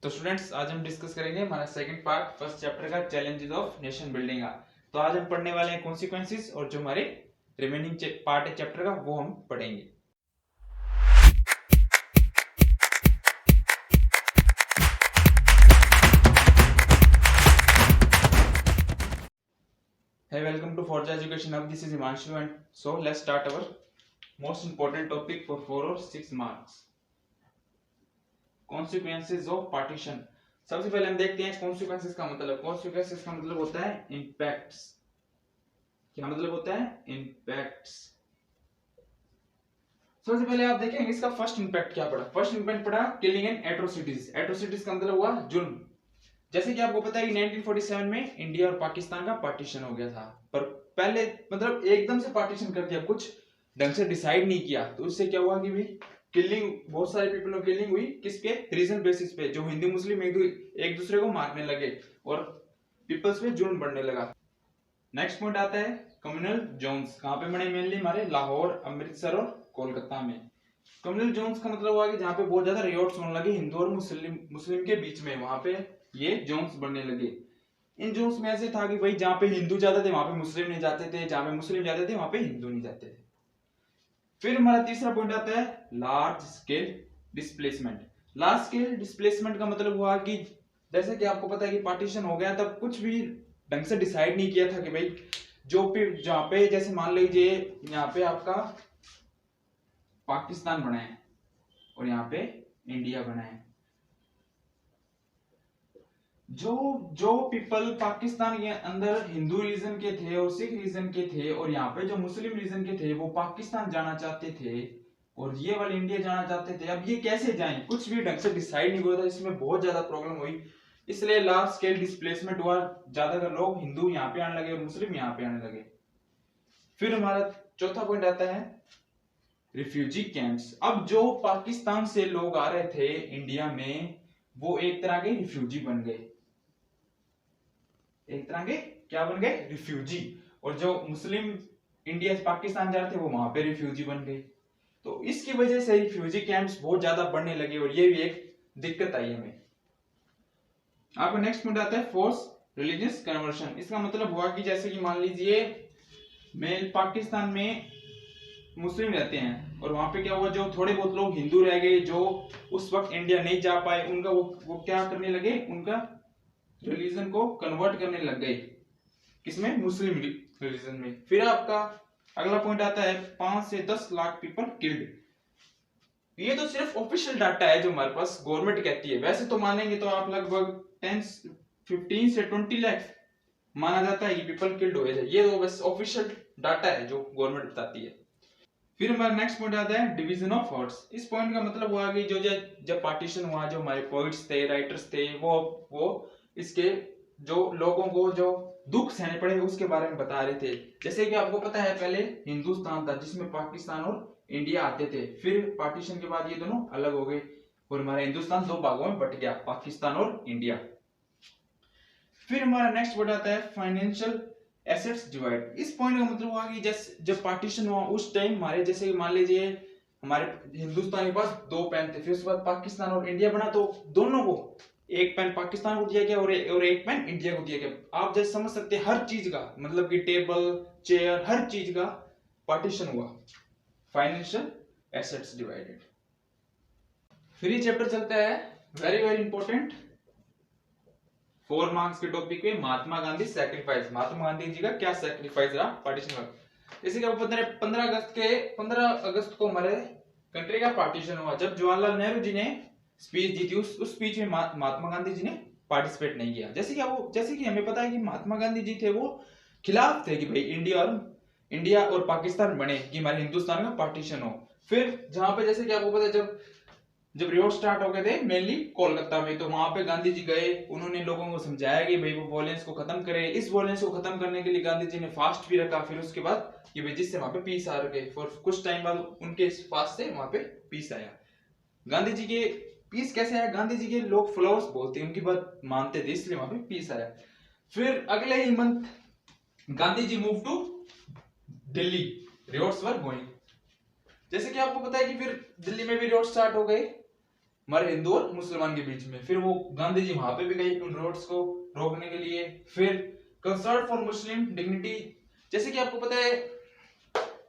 तो स्टूडेंट्स आज हम डिस्कस करेंगे हमारा सेकंड पार्ट फर्स्ट चैप्टर का चैलेंजेस ऑफ नेशन बिल्डिंग का। तो आज हम पढ़ने वाले हैं कॉन्सिक्वेंसेस और जो हमारे रिमेनिंग पार्ट है चैप्टर का वो हम पढ़ेंगे। Hey, welcome to Forza Education Hub. This is Himanshu and so let's start our most important topic for 4 or 6 marks. Consequences of partition. सबसे पहले हम देखते हैं कॉन्सिक्वेंसेस का मतलब। कॉन्सिक्वेंसेस का मतलब होता है इम्पैक्ट्स। क्या मतलब होता है? इम्पैक्ट्स। सबसे पहले आप देखेंगे इसका फर्स्ट इम्पैक्ट क्या पड़ा। फर्स्ट इम्पैक्ट पड़ा किलिंग एंड एट्रोसिटीज। एट्रोसिटीज का मतलब हुआ जुल्म। जैसे कि आपको पता है कि 1947 में इंडिया और पाकिस्तान का पार्टीशन हो गया था, पर पहले मतलब एकदम से पार्टीशन कर दिया, कुछ ढंग से डिसाइड नहीं किया, तो उससे क्या हुआ कि भाई किलिंग, बहुत सारे पीपल की किलिंग हुई। किस पे? रीजन बेसिस पे। जो हिंदू मुस्लिम एक दूसरे को मारने लगे और पीपल्स पे जुल्म बढ़ने लगा। नेक्स्ट पॉइंट आता है कम्युनल जोन्स। कहां पे बने? मेनली हमारे लाहौर, अमृतसर और कोलकाता में। कम्युनल जोन्स का मतलब हुआ कि जहां पे बहुत ज्यादा रिवॉल्ट्स होने लगे हिंदू और मुस्लिम के बीच में, वहां पे ये जोन्स बनने लगे। इन जोन्स में ऐसे था कि भाई जहां पे हिंदू जाते थे वहां पे मुस्लिम नहीं जाते थे, जहां पे मुस्लिम जाते थे वहां पे हिंदू नहीं जाते थे। फिर हमारा तीसरा पॉइंट आता है large scale displacement. Large scale displacement का मतलब हुआ कि जैसे कि आपको पता है कि पार्टीशन हो गया, तब कुछ भी ढंग से डिसाइड नहीं किया था कि भाई जहां पे जैसे मान लीजिए यहाँ पे आपका पाकिस्तान बना है और यहाँ पे इंडिया बना है। जो पीपल पाकिस्तान के अंदर हिंदू रीजन के थे और सिख रीजन के थे, और यहाँ पे जो मुस्लिम रीजन के थे वो पाकिस्तान जाना चाहते थे और ये वाले इंडिया जाना चाहते थे। अब ये कैसे जाएं? कुछ भी ढंग से डिसाइड नहीं हुआ था, इसमें बहुत ज्यादा प्रॉब्लम हुई, इसलिए लार्ज स्केल डिस्प्लेसमेंट हुआ। ज्यादातर लोग हिंदू यहाँ पे आने लगे और मुस्लिम यहाँ पे आने लगे। फिर हमारा चौथा पॉइंट आता है रिफ्यूजी कैंप्स। अब जो पाकिस्तान से लोग आ रहे थे इंडिया में वो एक तरह के रिफ्यूजी बन गए। एक तरह के क्या बन गए? रिफ्यूजी। और जो मुस्लिम इंडिया से पाकिस्तान जा रहे थे वो वहां पे रिफ्यूजी बन गए। तो इसकी वजह से रिफ्यूजी कैंप्स बहुत ज्यादा बढ़ने लगे और ये भी एक दिक्कत आई हमें। आपका नेक्स्ट पॉइंट आता है फोर्स रिलीजियस कन्वर्शन। इसका मतलब हुआ कि जैसे कि मान लीजिए मेल पाकिस्तान में मुस्लिम रहते हैं और वहां पे क्या हुआ, जो थोड़े बहुत लोग हिंदू रह गए जो उस वक्त इंडिया नहीं जा पाए, उनका वो क्या करने लगे, उनका रिलीजन को कन्वर्ट करने लग गए। किसमें? मुस्लिम रिलीजन में। फिर आपका अगला पॉइंट आता है 5 से 10 लाख पीपल किल्ड। ये तो सिर्फ ऑफिशियल डाटा है जो हमारे पास गवर्नमेंट कहती है, वैसे तो मानेंगे तो आप लगभग 15 से 20 लाख माना जाता है कि पीपल किल्ड हुए थे। ये तो बस ऑफिशियल डाटा है जो गवर्नमेंट बताती है। फिर हमारा नेक्स्ट पॉइंट आता है डिवीजन ऑफ थॉट्स। इस पॉइंट का मतलब हुआ कि जो जब पार्टीशन हुआ, जो हमारे पोइट्स थे, राइटर्स थे, वो इसके जो लोगों को जो दुख सहने पड़े उसके बारे में बता रहे थे। जैसे कि आपको पता है पहले हिंदुस्तान था जिसमें पाकिस्तान और इंडिया आते थे, फिर पार्टीशन के बाद ये दोनों अलग हो गए और हमारा हिंदुस्तान 2 भागों में बट गया, पाकिस्तान और इंडिया। फिर हमारा नेक्स्ट वर्ड आता है फाइनेंशियल एसेट्स डिवाइड। इस पॉइंट का मतलब हुआ कि जब पार्टीशन हुआ उस टाइम हमारे, जैसे मान लीजिए हमारे हिंदुस्तान के पास 2 पेन थे, फिर उसके बाद पाकिस्तान और इंडिया बना तो दोनों को एक पेन पाकिस्तान को दिया गया और एक पेन इंडिया को दिया गया। आप जैसे समझ सकते हैं हर चीज का मतलब कि टेबल, चेयर, हर चीज का पार्टीशन हुआ। Financial assets divided. फिर ये चैप्टर चलता है वेरी वेरी इंपॉर्टेंट 4 मार्क्स के टॉपिक पे, महात्मा गांधी सैक्रिफाइस। महात्मा गांधी जी का क्या सैक्रिफाइस रहा पार्टीशन में। जैसे कि आपको पता है 15 अगस्त को हमारे कंट्री का पार्टीशन हुआ, जब जवाहरलाल नेहरू जी ने स्पीच दी थी। उस स्पीच में महात्मा गांधी जी ने पार्टिसिपेट नहीं किया। जैसे कि हमें पता है कि महात्मा गांधी जी थे वो खिलाफ थे कि भाई इंडिया और पाकिस्तान बने, कि हमारे हिंदुस्तान का पार्टीशन हो। फिर जहां पे जैसे कि आपको पता है जब रिवॉल्ट स्टार्ट हो गए थे मेनली कोलकाता में, तो वहां पे गांधी जी गए, उन्होंने लोगों को समझाया कि भाई वो वॉयलेंस को खत्म करे। इस वॉयलेंस को खत्म करने के लिए गांधी जी ने फास्ट भी रखा। फिर उसके बाद कि भाई जिससे वहां पे पीस आ गए, और कुछ टाइम बाद उनके फास्ट से वहां पे पीस आया। गांधी जी के पीस कैसे आया? गांधी जी के लोग फॉलोअर्स बहुत थे, उनकी बात मानते थे, इसलिए वहां पे पीस आया। फिर अगले ही month Gandhi ji move to Delhi, revolts were going. जैसे कि आपको पता है कि फिर दिल्ली में भी रिवॉल्ट स्टार्ट हो गए। हमारे हिंदू और मुसलमान के बीच में। फिर वो गांधी जी वहां पे भी गए उन रोड्स को रोकने के लिए। फिर कंसर्न फॉर मुस्लिम डिग्निटी, जैसे कि आपको पता है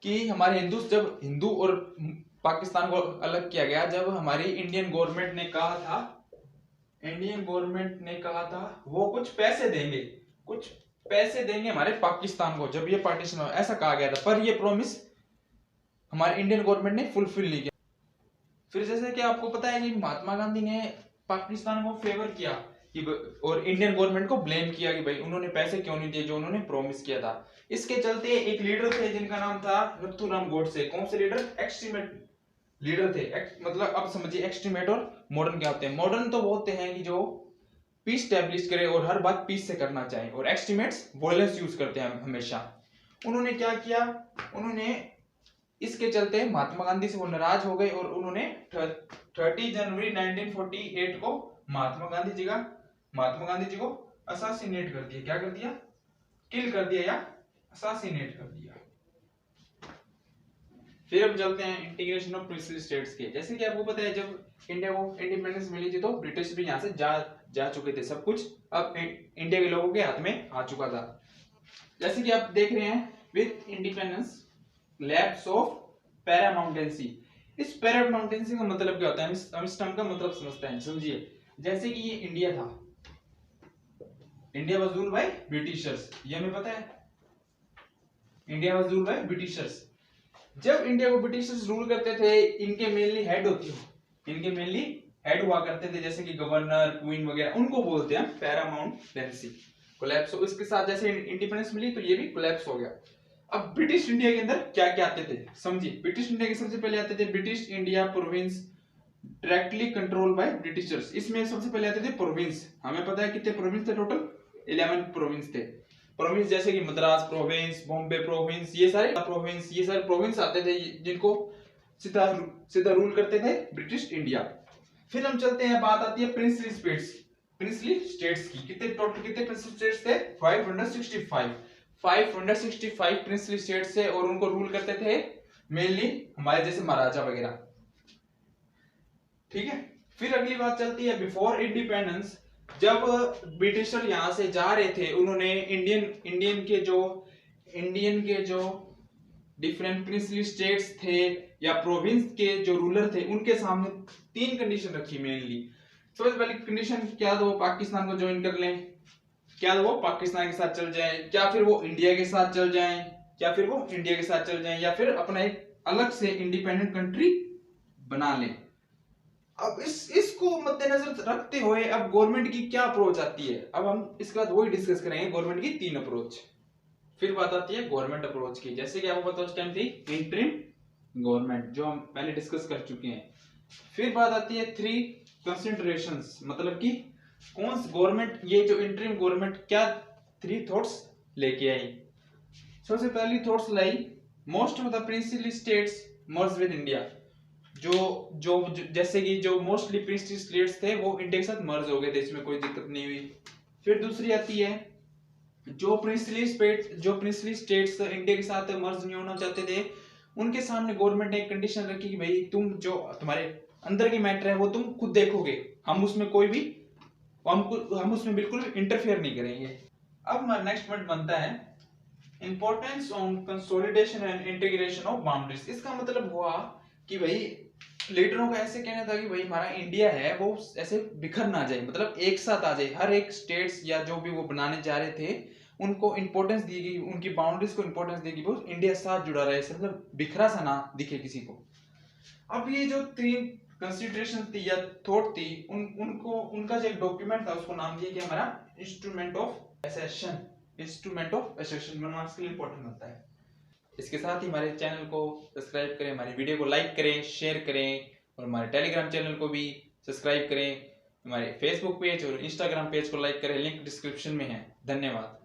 कि हमारे जब हिंदू और पाकिस्तान को अलग किया गया, जब हमारी इंडियन गवर्नमेंट ने कहा था वो कुछ पैसे देंगे हमारे पाकिस्तान को, जब ये पार्टीशन हुआ ऐसा कहा गया था, पर ये प्रॉमिस हमारे इंडियन गवर्नमेंट ने फुलफिल नहीं किया। फिर जैसे कि आपको पता है कि महात्मा गांधी ने पाकिस्तान को फेवर किया कि और इंडियन गवर्नमेंट को ब्लेम किया कि भाई उन्होंने पैसे क्यों नहीं दिए जो उन्होंने प्रॉमिस किया था। इसके चलते एक लीडर थे जिनका नाम था नथुराम गोडसे। कौन से लीडर? एक्सट्रीमेट लीडर थे। मतलब अब समझिए एक्सट्रीमेट और मॉडर्न क्या होते हैं। मॉडर्न तो वो होते हैं कि जो पीस स्टैब्लिश करे और हर बात पीस से करना चाहे, और एक्सट्रीमेट्स वॉयलेंस यूज करते हैं हमेशा। उन्होंने क्या किया, इसके चलते महात्मा गांधी से वो नाराज हो गए और उन्होंने 30 जनवरी 1948 को महात्मा गांधी जी को असासिनेट कर दिया। क्या कर दिया? किल कर दिया या असासिनेट कर दिया। फिर हम चलते हैं इंटीग्रेशन ऑफ प्रिंसली स्टेट्स के। जैसे कि आपको पता है जब इंडिया को इंडिपेंडेंस मिली थी तो ब्रिटिश भी यहाँ से जा चुके थे, सब कुछ अब इंडिया के लोगों के हाथ में आ चुका था। जैसे कि आप देख रहे हैं विद इंडिपेंडेंस लैप्स ऑफ पैरामाउंटेंसी। इस पैरामाउंटेंसी का मतलब क्या होता है, हम इस टर्म का मतलब समझते हैं। समझिए, जैसे कि ये इंडिया था, India was ruled by Britishers, ये हमें पता है, India was ruled by Britishers. जब इंडिया को ब्रिटिशर्स रूल करते थे, इनके मेनली हेड हुआ करते थे, जैसे कि गवर्नर, क्वीन वगैरह, उनको बोलते हैं पैरामाउंटेंसी। कोलैप्स हो इसके साथ, जैसे इंडिपेंडेंस मिली तो ये भी कोलैप्स हो गया। अब ब्रिटिश इंडिया के अंदर क्या क्या आते थे समझिए। ब्रिटिश इंडिया के सबसे पहले आते थे British India province directly control by Britishers. इसमें सबसे पहले आते थे प्रोविंस। हमें पता है कितने प्रोविंस थे, टोटल 11 प्रोविंस थे। प्रोविंस जैसे कि मद्रास प्रोविंस, बॉम्बे प्रोविंस, ये सारे प्रोविंस आते थे जिनको सीधा रूल करते थे ब्रिटिश इंडिया। फिर हम चलते हैं, बात आती है प्रिंसली स्टेट्स की। कितने प्रिंसली स्टेट्स थे? 565 प्रिंसली स्टेट्स थे और उनको रूल करते थे मेनली हमारे जैसे महाराजा वगैरह। ठीक है। फिर अगली बात चलती है बिफोर इंडिपेंडेंस। जब ब्रिटिशर यहां से जा रहे थे, उन्होंने इंडियन के जो डिफरेंट प्रिंसली स्टेट्स थे या प्रोविंस के जो रूलर थे, उनके सामने 3 कंडीशन रखी मेनली। सबसे पहली कंडीशन क्या था, वो पाकिस्तान को ज्वाइन कर लें, क्या वो पाकिस्तान के साथ चल जाएं, क्या फिर वो इंडिया के साथ चल जाएं, या फिर अपना एक अलग से इंडिपेंडेंट कंट्री बना लें। अब इसको मद्देनजर रखते हुए अब गवर्नमेंट की क्या अप्रोच आती है, अब हम इसके बाद वही डिस्कस करेंगे गवर्नमेंट की 3 अप्रोच। फिर बात आती है गवर्नमेंट अप्रोच की। जैसे कि आपको पता उस टाइम थी इंटरिम गवर्नमेंट, जो हम पहले डिस्कस कर चुके हैं। फिर बात आती है 3 कंसिडरेशंस, मतलब कि कौन सी गवर्नमेंट, ये जो इंटरिम गवर्नमेंट क्या 3 थॉट्स लेके आई। सबसे पहली thoughts lie most of the princely states merge with India. जैसे कि जो मोस्टली प्रिंसली स्टेट्स थे वो इंडिया के साथ मर्ज हो गए थे, इसमें कोई दिक्कत नहीं हुई। फिर दूसरी आती है जो प्रिंसली स्टेट्स इंडिया के साथ मर्ज नहीं होना चाहते थे, उनके सामने गवर्नमेंट ने एक कंडीशन रखी कि भाई तुम जो तुम्हारे अंदर की मैटर है वो तुम खुद देखोगे, हम उसमें बिल्कुल इंटरफेयर नहीं करेंगे। अब नेक्स्ट पॉइंट बनता है importance on consolidation and integration of boundaries. इसका मतलब हुआ कि भाई लीडरों का ऐसे कहना था कि भाई हमारा इंडिया है वो ऐसे बिखर ना जाए, मतलब एक साथ आ जाए। हर एक स्टेट्स या जो भी वो बनाने जा रहे थे उनको इंपॉर्टेंस दी गई, उनकी बाउंड्रीज को इंपॉर्टेंस दी गई, वो इंडिया साथ जुड़ा रहे, मतलब बिखरा सा ना दिखे किसी को। अब ये जो 3 कंसिडरेशन थी या थॉट थी, उनका जो एक डॉक्यूमेंट था उसको नाम दिया गया हमारा इंस्ट्रूमेंट ऑफ एसेशन मार्क्स के लिए इंपॉर्टेंट होता है। इसके साथ ही हमारे चैनल को सब्सक्राइब करें, हमारी वीडियो को लाइक करें, शेयर करें, और हमारे टेलीग्राम चैनल को भी सब्सक्राइब करें। हमारे फेसबुक पेज और इंस्टाग्राम पेज को लाइक करें, लिंक डिस्क्रिप्शन में है। धन्यवाद।